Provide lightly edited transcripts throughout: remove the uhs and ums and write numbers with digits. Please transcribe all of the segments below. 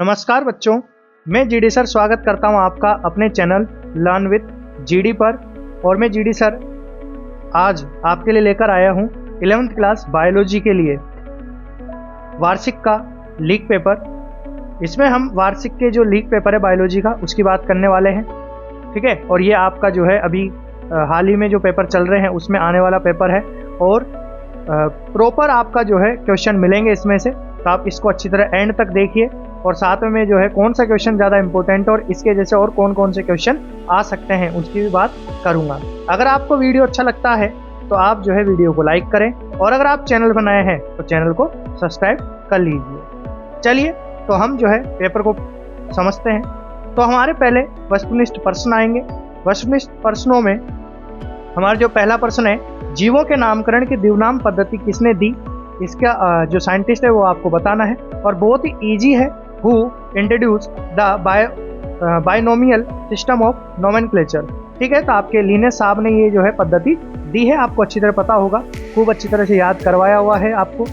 नमस्कार बच्चों, मैं जीडी सर स्वागत करता हूं आपका अपने चैनल लर्न विद जीडी पर। और मैं जीडी सर आज आपके लिए लेकर आया हूं 11th क्लास बायोलॉजी के लिए वार्षिक का लीक पेपर। इसमें हम वार्षिक के जो लीक पेपर है बायोलॉजी का उसकी बात करने वाले हैं, ठीक है। और ये आपका जो है अभी हाल ही में जो पेपर चल रहे हैं उसमें आने वाला पेपर है और प्रॉपर आपका जो है क्वेश्चन मिलेंगे इसमें से, तो आप इसको अच्छी तरह एंड तक देखिए। और साथ में जो है कौन सा क्वेश्चन ज़्यादा इंपॉर्टेंट और इसके जैसे और कौन कौन से क्वेश्चन आ सकते हैं उसकी भी बात करूँगा। अगर आपको वीडियो अच्छा लगता है तो आप जो है वीडियो को लाइक करें और अगर आप चैनल पर नए हैं तो चैनल को सब्सक्राइब कर लीजिए। चलिए तो हम जो है पेपर को समझते हैं। तो हमारे पहले वस्तुनिष्ठ प्रश्न आएंगे। वस्तुनिष्ठ प्रश्नों में हमारा जो पहला प्रश्न है, जीवों के नामकरण की द्विनाम पद्धति किसने दी? इसका जो साइंटिस्ट है वो आपको बताना है और बहुत ही ईजी है। Who introduce the binomial system of nomenclature, ठीक है। तो आपके लिनेस साहब ने ये जो है पद्धति दी है, आपको अच्छी तरह पता होगा, खूब अच्छी तरह से याद करवाया हुआ है आपको,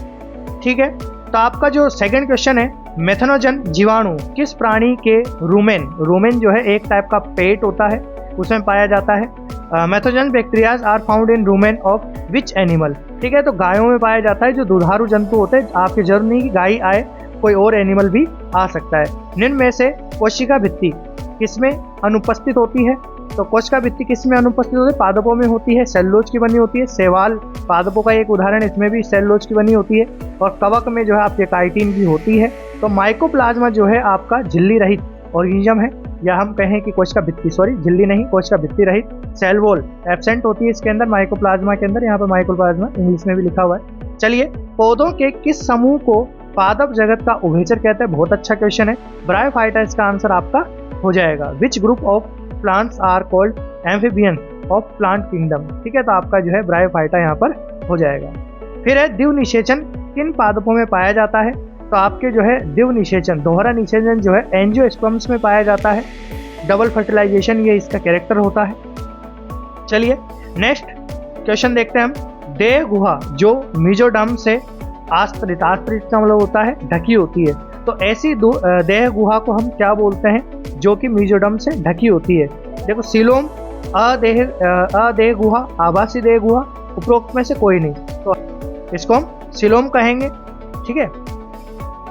ठीक है। तो आपका जो सेकंड क्वेश्चन है, मेथनोजन जीवाणु किस प्राणी के रूमेन जो है एक टाइप का पेट होता है उसमें पाया जाता है। Methanogen bacterias are found in rumen of which animal, ठीक है। तो गायों में पाया जाता है, जो दुधारू जंतु होते हैं। आपकी जरूर नहीं कि गाय आए, कोई और एनिमल भी आ सकता है। निम्न में से कोशिका भित्ति किसमें अनुपस्थित होती है? तो कोशिका भित्ति किसमें अनुपस्थित होती है? पादपों में होती है, सेलुलोज की बनी होती है। शैवाल पादपों का एक उदाहरण, इसमें भी सेलुलोज की बनी होती है। और कवक में जो है आपके काइटिन भी होती है। तो माइकोप्लाज्मा जो है आपका झिल्ली रहित ऑर्गेनिज्म है, या हम कहें कि कोशिका भित्ति, सॉरी झिल्ली नहीं, कोशिका भित्ति रहित। सेल वॉल एब्सेंट होती है इसके अंदर, माइकोप्लाज्मा के अंदर। यहाँ पर माइकोप्लाज्मा इंग्लिश में भी लिखा हुआ है। चलिए, पौधों के किस समूह को पादप जगत का उभयचर कहते हैं? बहुत अच्छा क्वेश्चन है। ब्रायोफाइटा इसका आंसर आपका हो जाएगा। Which group of plants are called amphibians of plant kingdom, ठीक है। तो आपका जो है ब्रायोफाइटा यहाँ पर हो जाएगा। फिर है द्विव निषेचन किन पादपों में पाया जाता है? तो आपके जो है द्विव निषेचन, दोहरा निषेचन जो है एंजियोस्पर्म्स में पाया जाता है। डबल फर्टिलाइजेशन ये इसका कैरेक्टर होता है। चलिए नेक्स्ट क्वेश्चन देखते हैं हम। देह गुहा जो मेसोडर्म से आस्तरित का मतलब होता है ढकी होती है, तो ऐसी देह गुहा को हम क्या बोलते हैं जो कि मेसोडर्म से ढकी होती है? देखो, सीलोम, अदेह गुहा, आभासी देह गुहा, उपरोक्त में से कोई नहीं, तो इसको हम सीलोम कहेंगे, ठीक है।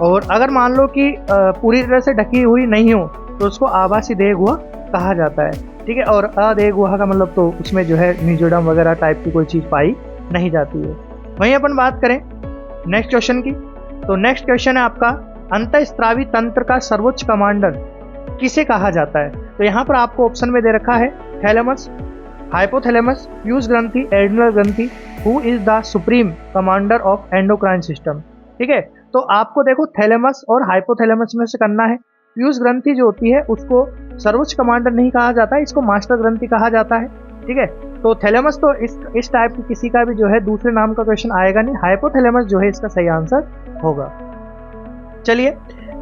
और अगर मान लो कि पूरी तरह से ढकी हुई नहीं हो तो उसको आभासी देह गुहा कहा जाता है, ठीक है। और अदेह गुहा का मतलब तो उसमें जो है मेसोडर्म वगैरह टाइप की कोई चीज़ पाई नहीं जाती है। वहीं अपन बात करें नेक्स्ट क्वेश्चन की, तो नेक्स्ट क्वेश्चन है आपका, अंतःस्रावी तंत्र का सर्वोच्च कमांडर किसे कहा जाता है? तो यहाँ पर आपको ऑप्शन में दे रखा है थैलेमस, हाइपोथैलेमस, प्यूस ग्रंथि, एड्रिनल ग्रंथि। Who is the supreme commander of endocrine system, ठीक है। तो आपको देखो थैलेमस और हाइपोथैलेमस में से करना है। प्यूस ग्रंथि जो होती है उसको सर्वोच्च कमांडर नहीं कहा जाता है, इसको मास्टर ग्रंथि कहा जाता है, ठीक है। तो थैलेमस तो इस टाइप की किसी का भी जो है दूसरे नाम का क्वेश्चन आएगा नहीं। हाइपोथैलेमस जो है इसका सही आंसर होगा। चलिए,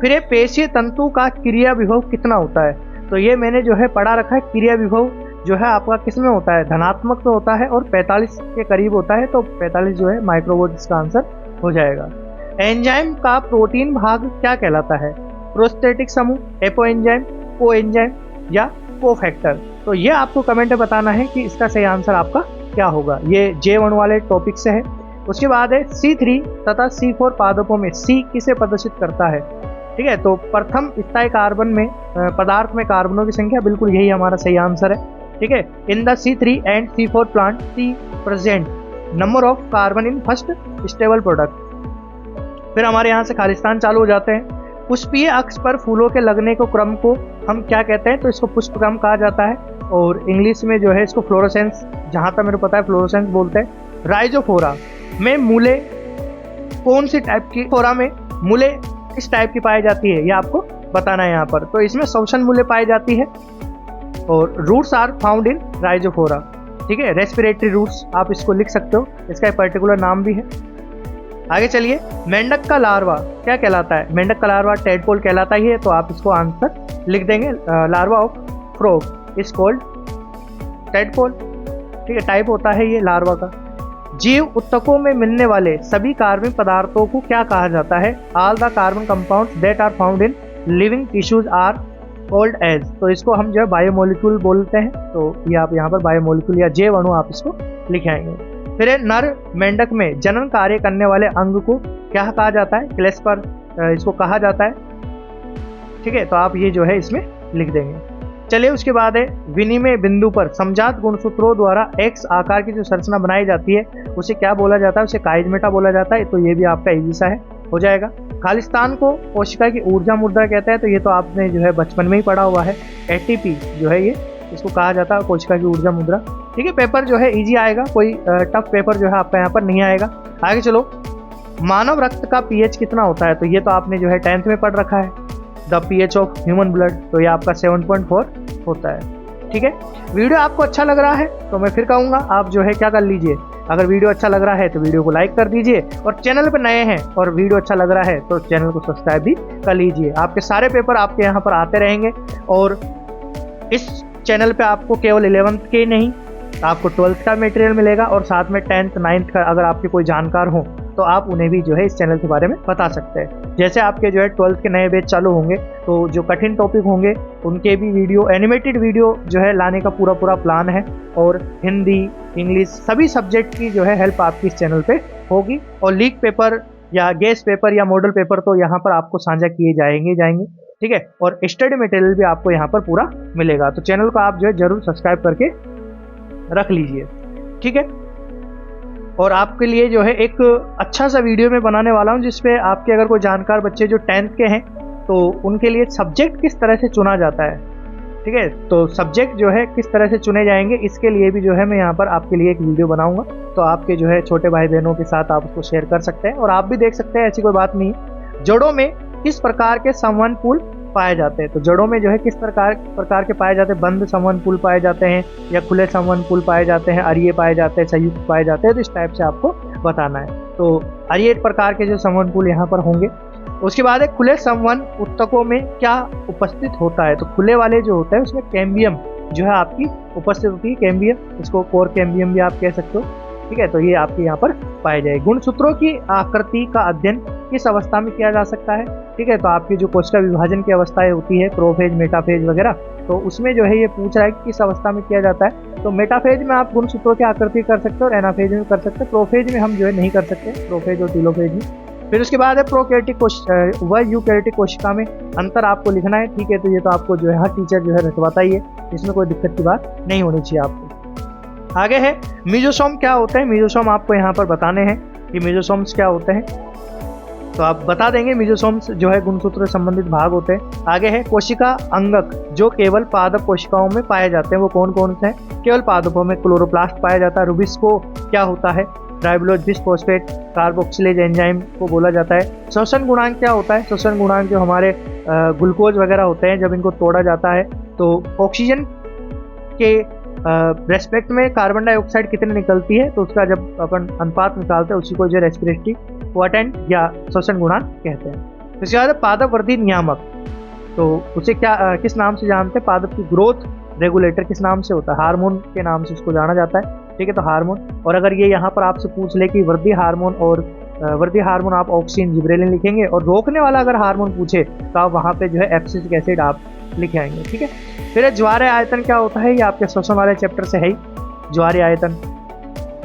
फिर ये पेशीय तंतु का क्रिया विभव कितना होता है? तो ये मैंने जो है पढ़ा रखा है। क्रिया विभव जो है आपका किस में होता है? धनात्मक तो होता है और 45 के करीब होता है, तो 45 जो है माइक्रोवोल्ट इसका आंसर हो जाएगा। एंजाइम का प्रोटीन भाग क्या कहलाता है? प्रोस्टेटिक समूह, एपोएंजाइम, कोएंजाइम या कोफैक्टर? तो ये आपको कमेंट में बताना है कि इसका सही आंसर आपका क्या होगा। ये J1 वाले टॉपिक से है। उसके बाद है C3 तथा C4 पादपों में C किसे प्रदर्शित करता है, ठीक है। तो प्रथम स्थायी कार्बन में पदार्थ में कार्बनों की संख्या, बिल्कुल यही हमारा सही आंसर है, ठीक है। In the C3 and C4 plant C present number of carbon in first stable product. फिर हमारे यहाँ से खालिस्तान चालू हो जाते हैं। पुष्पीय अक्ष पर फूलों के लगने को क्रम को हम क्या कहते हैं? तो इसको पुष्प क्रम कहा जाता है और इंग्लिश में जो है इसको फ्लोरोसेंस, जहाँ तक मेरे को पता है फ्लोरोसेंस बोलते हैं। राइजोफोरा में मूले कौन सी टाइप की, फोरा में मूले किस टाइप की पाई जाती है ये आपको बताना है यहाँ पर। तो इसमें शोषण मूले पाई जाती है और roots are found in Rhizophora, ठीक है। रेस्पिरेटरी रूट्स आप इसको लिख सकते हो, इसका एक पर्टिकुलर नाम भी है। आगे चलिए, मेंढक का लार्वा क्या कहलाता है? मेंढक का लार्वा टेडपोल कहलाता ही है, तो आप इसको आंसर लिख देंगे। Larva of frog is called tadpole, ठीक है, टाइप होता है ये लार्वा का। जीव उत्तकों में मिलने वाले सभी कार्बनिक पदार्थों को क्या कहा जाता है? All the carbon compounds that are found in living tissues are called as, तो इसको हम जो है बायोमोलिक्यूल बोलते हैं। तो ये आप यहाँ पर बायोमोलिक्यूल या जैव अणु आप इसको लिखाएंगे। फिर है नर मेंढक में जनन कार्य करने वाले अंग को क्या कहा जाता है, क्लेस्पर इसको कहा जाता है। ठीक है, तो आप ये जो है इसमें लिख देंगे। चलिए उसके बाद है विनिमय बिंदु पर समजात गुणसूत्रों द्वारा एक्स आकार की जो संरचना बनाई जाती है उसे क्या बोला जाता है, उसे काइजमेटा बोला जाता है। तो ये भी आपका इजी सा है, हो जाएगा। खालिस्तान को कोशिका की ऊर्जा मुद्रा कहते हैं, तो ये तो आपने जो है बचपन में ही पढ़ा हुआ है। एटीपी जो है ये इसको कहा जाता है कोशिका की ऊर्जा मुद्रा। ठीक है, पेपर जो है इजी आएगा, कोई टफ पेपर जो है आपका यहाँ पर नहीं आएगा। आगे चलो, मानव रक्त का पीएच कितना होता है, तो ये तो आपने जो है 10th में पढ़ रखा है, the pH of human blood, तो ये आपका 7.4 होता है। ठीक है, वीडियो आपको अच्छा लग रहा है तो मैं फिर कहूँगा आप जो है क्या कर लीजिए, अगर वीडियो अच्छा लग रहा है तो वीडियो को लाइक कर दीजिए, और चैनल पर नए हैं और वीडियो अच्छा लग रहा है तो चैनल को सब्सक्राइब भी कर लीजिए। आपके सारे पेपर आपके यहाँ पर आते रहेंगे, और इस चैनल पे आपको केवल 11th के नहीं, आपको 12th का मटेरियल मिलेगा, और साथ में 10th 9th का अगर आपके कोई जानकार हो तो आप उन्हें भी जो है इस चैनल के बारे में बता सकते हैं। जैसे आपके जो है 12th के नए बैच चालू होंगे तो जो कठिन टॉपिक होंगे उनके भी वीडियो, एनिमेटेड वीडियो जो है लाने का पूरा प्लान है, और हिंदी, इंग्लिश सभी सब्जेक्ट की जो है हेल्प आपकी इस चैनल पे होगी। और लीक पेपर या गेस्ट पेपर या मॉडल पेपर तो यहाँ पर आपको साझा किए जाएंगे। ठीक है, और स्टडी मटेरियल भी आपको यहाँ पर पूरा मिलेगा। तो चैनल को आप जो है जरूर सब्सक्राइब करके रख लीजिए। ठीक है, और आपके लिए जो है एक अच्छा सा वीडियो मैं बनाने वाला हूँ जिसपे आपके अगर कोई जानकार बच्चे जो 10th के हैं तो उनके लिए सब्जेक्ट किस तरह से चुना जाता है। ठीक है, तो सब्जेक्ट जो है किस तरह से चुने जाएंगे इसके लिए भी जो है मैं यहाँ पर आपके लिए एक वीडियो बनाऊंगा, तो आपके जो है छोटे भाई बहनों के साथ आप उसको शेयर कर सकते हैं, और आप भी देख सकते हैं, ऐसी कोई बात नहीं है। जड़ों में किस प्रकार के संवहन पुल पाए जाते हैं, तो जड़ों में जो है किस प्रकार के पाए जाते हैं, बंद संवहन पुल पाए जाते हैं या खुले संवहन पुल पाए जाते हैं, अरिये पाए जाते हैं, संयुक्त पाए जाते हैं, तो इस टाइप से आपको बताना है। तो अरिये प्रकार के जो संवहन पुल यहाँ पर होंगे। उसके बाद है खुले संवहन उत्तकों में क्या उपस्थित होता है, तो खुले वाले जो होते हैं उसमें कैम्बियम जो है आपकी उपस्थित होती है, कैम्बियम, इसको कोर कैम्बियम भी आप कह सकते हो। ठीक है, तो ये आपके यहाँ पर पाए जाए। गुणसूत्रों की आकृति का अध्ययन किस अवस्था में किया जा सकता है। ठीक है, तो आपकी जो कोशिका विभाजन की अवस्थाएं होती है, प्रोफेज, मेटाफेज वगैरह, तो उसमें जो है ये पूछ रहा है कि किस अवस्था में किया जाता है। तो मेटाफेज में आप गुणसूत्रों की आकृति कर सकते हो और एनाफेज में कर सकते हो, प्रोफेज में हम जो है नहीं कर सकते, प्रोफेज और टीलोफेज में। फिर उसके बाद है प्रोकैरियोटिक व यूकैरियोटिक कोशिका में अंतर आपको लिखना है। ठीक है, तो ये तो आपको जो है हर टीचर जो है रटवाता ही है, इसमें कोई दिक्कत की बात नहीं होनी चाहिए आपको। आगे है मीजोसोम क्या होते हैं, मीजोसोम आपको यहाँ पर बताने हैं कि मीजोसोम्स क्या होते हैं, तो आप बता देंगे। मीजोसोम्स जो है गुणसूत्र से संबंधित भाग होते हैं। आगे है कोशिका अंगक जो केवल पादप कोशिकाओं में पाए जाते हैं, वो कौन कौन से हैं, केवल पादपों में क्लोरोप्लास्ट पाया जाता है। रुबिस्को क्या होता है, राइबोलोज बिस्फोस्फेट कार्बोक्सिलेज एंजाइम को बोला जाता है। श्वसन गुणांक क्या होता है, श्वसन गुणांक जो हमारे ग्लूकोज वगैरह होते हैं जब इनको तोड़ा जाता है तो ऑक्सीजन के रेस्पेक्ट में कार्बन डाइऑक्साइड कितनी निकलती है, तो उसका जब अपन अनुपात निकालते हैं उसी को जो रेस्पिरेटरी क्वाड्रेंट या श्वसन गुणांक कहते हैं। इसके बाद पादप वृद्धि नियामक, तो उसे क्या किस नाम से जानते हैं, पादप की ग्रोथ रेगुलेटर किस नाम से होता है, हार्मोन के नाम से इसको जाना जाता है। ठीक है, तो हार्मोन, और अगर ये यहाँ पर आपसे पूछ ले कि वृद्धि हार्मोन, और वृद्धि हार्मोन आप ऑक्सीजन जिब्रेलिन लिखेंगे, और रोकने वाला अगर हार्मोन पूछे तो आप वहाँ पे जो है एब्सिसिक एसिड आप लिखे आएंगे। ठीक है, फिर ज्वारीय आयतन क्या होता है, ये आपके श्वसन वाले चैप्टर से है ही। ज्वारीय आयतन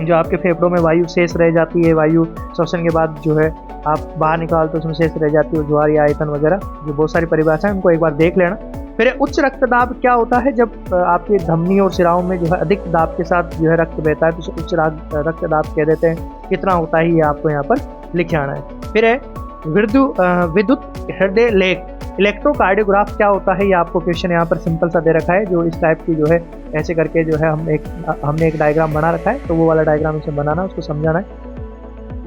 जो आपके फेफड़ों में वायु शेष रह जाती है, वायु श्वसन के बाद जो है आप बाहर निकालते हो उसमें शेष रह जाती है, ज्वारीय आयतन वगैरह, जो बहुत सारी परिभाषा है उनको एक बार देख लेना। फिर उच्च रक्तदाब क्या होता है, जब आपकी धमनी और शिराओं में जो है अधिक दाब के साथ जो है रक्त बहता है तो उसे उच्च रक्तदाब कह देते हैं। कितना होता है ये आपको यहाँ पर लिखे आना है। फिर है विद्युत हृदय लेख, इलेक्ट्रोकार्डियोग्राफ क्या होता है, ये आपको क्वेश्चन यहाँ पर सिंपल सा दे रखा है, जो इस टाइप की जो है ऐसे करके जो है हमने एक डायग्राम बना रखा है, तो वो वाला डायग्राम इसे बनाना, उसको समझाना है।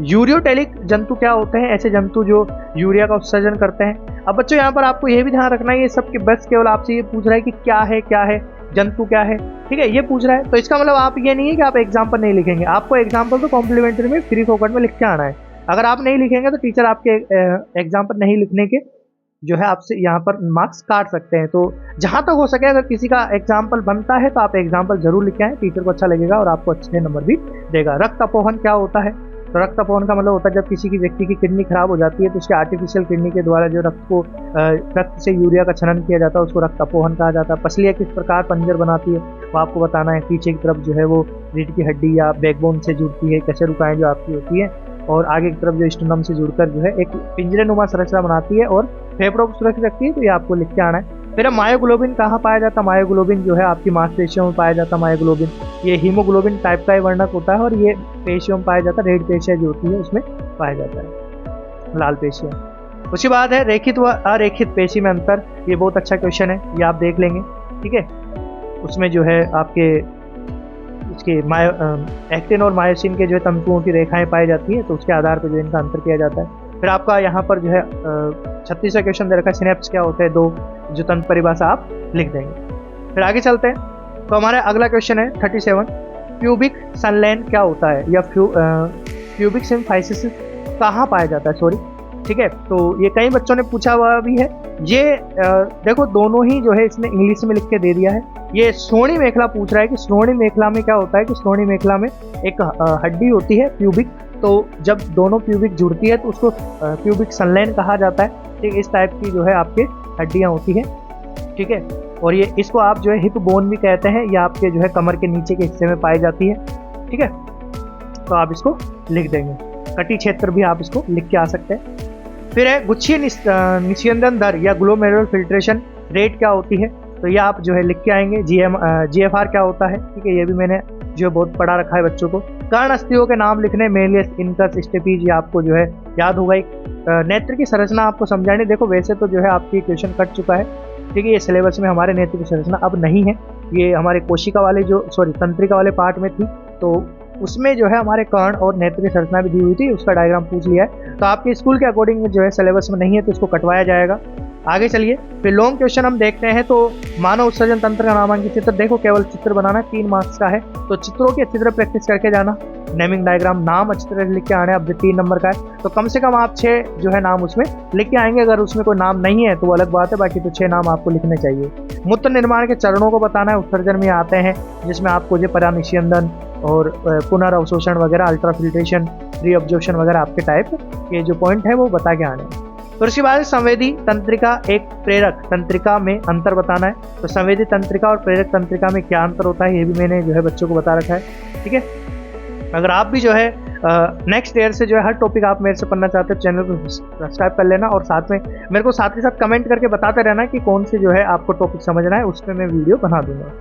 यूरियोटेलिक जंतु क्या होते हैं, ऐसे जंतु जो यूरिया का उत्सर्जन करते हैं। अब बच्चों यहाँ पर आपको ये भी ध्यान रखना है, ये सबके बस केवल आपसे ये पूछ रहा है कि क्या है जंतु क्या है। ठीक है, ये पूछ रहा है, तो इसका मतलब आप ये नहीं है कि आप एग्जाम्पल नहीं लिखेंगे, आपको एग्जाम्पल तो कॉम्प्लीमेंट्री में फ्री फोकट में लिख के आना है। अगर आप नहीं लिखेंगे तो टीचर आपके एग्जाम्पल नहीं लिखने के जो है आपसे यहाँ पर मार्क्स काट सकते हैं। तो जहाँ तक हो सके अगर किसी का एग्जाम्पल बनता है तो आप एग्जाम्पल जरूर लिखे आएँ, टीचर को अच्छा लगेगा और आपको अच्छे नंबर भी देगा। रक्त अपोहन क्या होता है, तो रक्त अपोहन का मतलब होता है जब किसी की व्यक्ति की किडनी खराब हो जाती है तो उसके आर्टिफिशियल किडनी के द्वारा जो रक्त से यूरिया का छनन किया जाता है उसको रक्त अपोहन कहा जाता है। पसलियाँ किस प्रकार पंजर बनाती है वो आपको बताना है। पीछे की तरफ जो है वो रीढ़ की हड्डी या बैकबोन से जुड़ती है, कशेरुकाएँ जो आपकी होती है, और आगे की तरफ जो स्टर्नम से जुड़कर जो है एक पिंजरे नुमा संरचना बनाती है और फेफड़ों को सुरक्षित रखती है। तो ये आपको लिख के आना है। फिर मायोग्लोबिन कहाँ पाया जाता है? मायोग्लोबिन जो है आपकी मांसपेशियों में पाया जाता है। मायोग्लोबिन ये हीमोग्लोबिन टाइप का ही वर्णक होता है और ये पेशियों में पाया जाता है। रेड पेशियाँ जो होती है उसमें पाया जाता है, लाल पेशियाँ। उसके बाद है रेखित व अरेखित पेशी में अंतर। ये बहुत अच्छा क्वेश्चन है, ये आप देख लेंगे, ठीक है। उसमें जो है आपके इसके एक्टिन और मायोसिन के जो है तंतुओं की रेखाएं पाई जाती है, तो उसके आधार पर जो इनका अंतर किया जाता है। फिर आपका यहाँ पर जो है 36वां क्वेश्चन दे रखा है, सिनेप्स क्या होते हैं, दो जो तंत्र परिभाषा आप लिख देंगे। फिर आगे चलते हैं, तो हमारा अगला क्वेश्चन है 37, प्यूबिक सनलाइन क्या होता है, या प्यूबिक सिम्फाइसिस कहाँ पाया जाता है, सॉरी, ठीक है। तो ये कई बच्चों ने पूछा हुआ भी है। ये देखो दोनों ही जो है इसने इंग्लिश में लिख के दे दिया है। ये श्रोणि मेखला पूछ रहा है कि श्रोणि मेखला में क्या होता है, कि श्रोणि मेखला में एक हड्डी होती है प्यूबिक, तो जब दोनों प्यूबिक जुड़ती है तो उसको प्यूबिक सनलाइन कहा जाता है। ठीक, इस टाइप की जो है आपके हड्डियाँ होती है, ठीक है। और ये इसको आप जो है हिप बोन भी कहते हैं, ये आपके जो है कमर के नीचे के हिस्से में पाई जाती है, ठीक है। तो आप इसको लिख देंगे, कटी क्षेत्र भी आप इसको लिख के आ सकते हैं। फिर है गुच्छीय निस्यंदन दर या ग्लोमेरुलर फिल्ट्रेशन रेट क्या होती है, तो ये आप जो है लिख के आएंगे। GFR क्या होता है, ठीक है, ये भी मैंने जो बहुत पढ़ा रखा है बच्चों को। कर्ण अस्थियों के नाम लिखने, मेलियस, इनकस, स्टेपीज, ये आपको जो है याद होगा। नेत्र की संरचना आपको समझानी, देखो वैसे तो जो है आपकी क्वेश्चन कट चुका है, ठीक है, ये सिलेबस में हमारे नेत्र की संरचना अब नहीं है, ये हमारे कोशिका वाले जो तंत्रिका वाले पार्ट में थी, तो उसमें जो है हमारे कर्ण और नेत्र की संरचना भी दी हुई थी, उसका डायग्राम पूछ लिया है। तो आपके स्कूल के अकॉर्डिंग जो है सिलेबस में नहीं है तो इसको कटवाया जाएगा। आगे चलिए, फिर लॉन्ग क्वेश्चन हम देखते हैं। तो मानव उत्सर्जन तंत्र का नामांकित चित्र, देखो केवल चित्र बनाना है, 3 मार्क्स का है, तो चित्रों की अच्छी तरह प्रैक्टिस करके जाना। नेमिंग डायग्राम नाम अच्छी तरह लिख के आने, अब 3 नंबर का है तो कम से कम आप 6 जो है नाम उसमें लिख के आएंगे। अगर उसमें कोई नाम नहीं है तो वो अलग बात है, बाकी तो 6 नाम आपको लिखने चाहिए। मूत्र निर्माण के चरणों को बताना है, उत्सर्जन में आते हैं जिसमें आपको जो परानिस्यंदन और पुनर्अवशोषण वगैरह, अल्ट्राफिल्ट्रेशन, रीअब्जॉर्प्शन वगैरह आपके टाइप के जो पॉइंट है वो बता के आने। तो उसके बाद संवेदी तंत्रिका एक प्रेरक तंत्रिका में अंतर बताना है। तो संवेदी तंत्रिका और प्रेरक तंत्रिका में क्या अंतर होता है ये भी मैंने जो है बच्चों को बता रखा है, ठीक है। अगर आप भी जो है नेक्स्ट ईयर से जो है हर टॉपिक आप मेरे से पढ़ना चाहते हो, चैनल को सब्सक्राइब कर लेना और साथ में मेरे को साथ के साथ कमेंट करके बताते रहना कि कौन सी जो है आपको टॉपिक समझना है, उस पर मैं वीडियो बना दूंगा।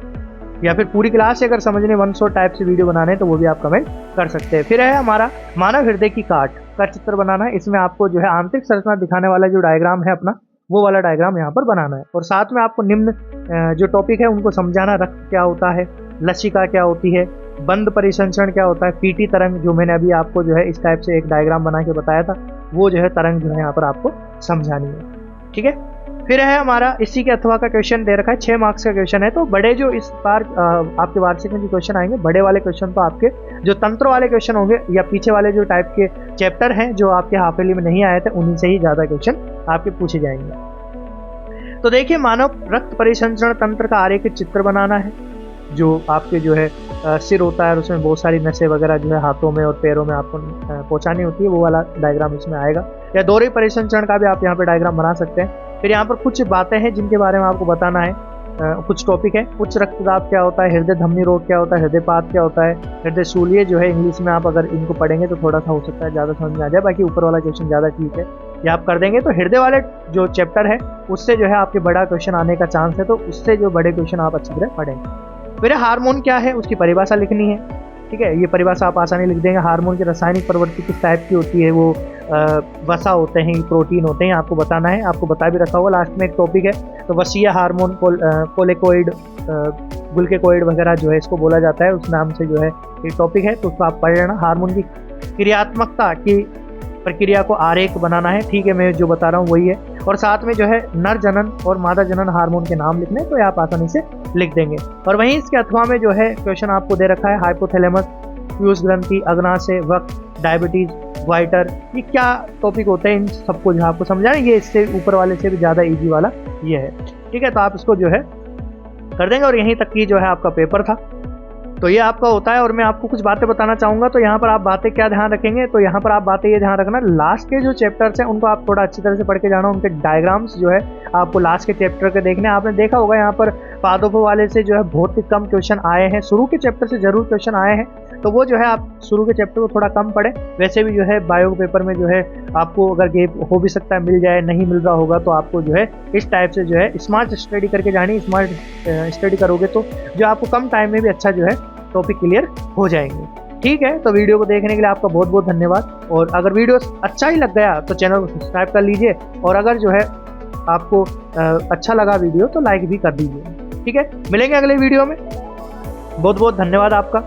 या फिर पूरी क्लास अगर समझने 100 टाइप से वीडियो बनाने हैं तो वो भी आप कमेंट कर सकते हैं। फिर है हमारा मानव हृदय की काट का चित्र बनाना है। इसमें आपको जो है आंतरिक संरचना दिखाने वाला जो डायग्राम है अपना, वो वाला डायग्राम यहाँ पर बनाना है। और साथ में आपको निम्न जो टॉपिक है उनको समझाना, रक्त क्या होता है, लसिका क्या होती है, बंद परिसंचरण क्या होता है, पीटी तरंग जो मैंने अभी आपको जो है इस टाइप से एक डायग्राम बना के बताया था, वो जो है तरंग जो है यहाँ पर आपको समझानी है, ठीक है। फिर है हमारा इसी के अथवा का क्वेश्चन दे रखा है, 6 मार्क्स का क्वेश्चन है। तो बड़े जो इस बार आपके वार्षिक में जो क्वेश्चन आएंगे, बड़े वाले क्वेश्चन तो आपके जो तंत्र वाले क्वेश्चन होंगे या पीछे वाले जो टाइप के चैप्टर हैं जो आपके हाफ ईयरली में नहीं आए थे, उन्हीं से ही ज़्यादा क्वेश्चन आपके पूछे जाएंगे। तो देखिए, मानव रक्त परिसंचरण तंत्र का आरेखित चित्र बनाना है। जो आपके जो है सिर होता है और उसमें बहुत सारी नसें वगैरह जो है हाथों में और पैरों में आपको पहुंचानी होती है, वो वाला डायग्राम इसमें आएगा। या दोहरे परिसंचरण का भी आप यहाँ पे डायग्राम बना सकते हैं। फिर यहाँ पर कुछ बातें हैं जिनके बारे में आपको बताना है, कुछ टॉपिक है। उच्च रक्तदाब क्या होता है, हृदय धमनी रोग क्या होता है, हृदयपात क्या होता है, हृदय शूलिए जो है इंग्लिश में आप अगर इनको पढ़ेंगे तो थोड़ा सा हो सकता है ज़्यादा समझ में आ जाए, बाकी ऊपर वाला क्वेश्चन ज़्यादा ठीक है, ये आप कर देंगे। तो हृदय वाले जो चैप्टर है उससे जो है आपके बड़ा क्वेश्चन आने का चांस है, तो उससे जो बड़े क्वेश्चन आप अच्छी तरह पढ़ेंगे। फिर हार्मोन क्या है, उसकी परिभाषा लिखनी है, ठीक है। ये परिभाषा आप आसानी लिख देंगे। हार्मोन की रासायनिक प्रवृत्ति किस टाइप की होती है, वो वसा होते हैं, प्रोटीन होते हैं, आपको बताना है, आपको बता भी रखा होगा। लास्ट में एक टॉपिक है, तो वसीय हार्मोन, कोलेकोइड, ग्लूकेकोइड वगैरह जो है इसको बोला जाता है, उस नाम से जो है ये टॉपिक है, तो उसको आप पढ़ लेना। हार्मोन की क्रियात्मकता की प्रक्रिया को आरेख बनाना है, ठीक है, मैं जो बता रहा हूँ वही है। और साथ में जो है नर जनन और मादा जनन हार्मोन के नाम लिखने, तो आप आसानी से लिख देंगे। और वहीं इसके अथवा में जो है क्वेश्चन आपको दे रखा है, हाइपोथैलेमस, फ्यूज ग्रंथि, अग्नाशय, वक्त, डायबिटीज, वाइटर, ये क्या टॉपिक होते हैं, इन सबको जो आपको समझाना, ये इससे ऊपर वाले से भी ज़्यादा ईजी वाला ये है, ठीक है। तो आप इसको जो है कर देंगे और यहीं तक की जो है आपका पेपर था। तो ये आपका होता है। और मैं आपको कुछ बातें बताना चाहूँगा। तो यहाँ पर आप बातें क्या ध्यान रखेंगे, तो यहाँ पर आप बातें ये ध्यान रखना, लास्ट के जो चैप्टर्स हैं उनको आप थोड़ा अच्छी तरह से पढ़ के जाना। उनके डायग्राम्स जो है आपको लास्ट के चैप्टर के देखने। आपने देखा होगा यहाँ पर पादपों वाले से जो है बहुत ही कम क्वेश्चन आए हैं, शुरू के चैप्टर से जरूर क्वेश्चन आए हैं, तो वो जो है आप शुरू के चैप्टर को थोड़ा कम पढ़ें। वैसे भी जो है बायो पेपर में जो है आपको अगर गैप हो भी सकता है, मिल जाए, नहीं मिल रहा होगा, तो आपको जो है इस टाइप से जो है स्मार्ट स्टडी करके जानी। स्मार्ट स्टडी करोगे तो जो आपको कम टाइम में भी अच्छा जो है टॉपिक क्लियर हो जाएंगे। ठीक है, तो वीडियो को देखने के लिए आपका बहुत बहुत धन्यवाद। और अगर वीडियो अच्छा ही लग गया तो चैनल को सब्सक्राइब कर लीजिए, और अगर जो है आपको अच्छा लगा वीडियो तो लाइक भी कर दीजिए। ठीक है, मिलेंगे अगले वीडियो में। बहुत बहुत धन्यवाद आपका।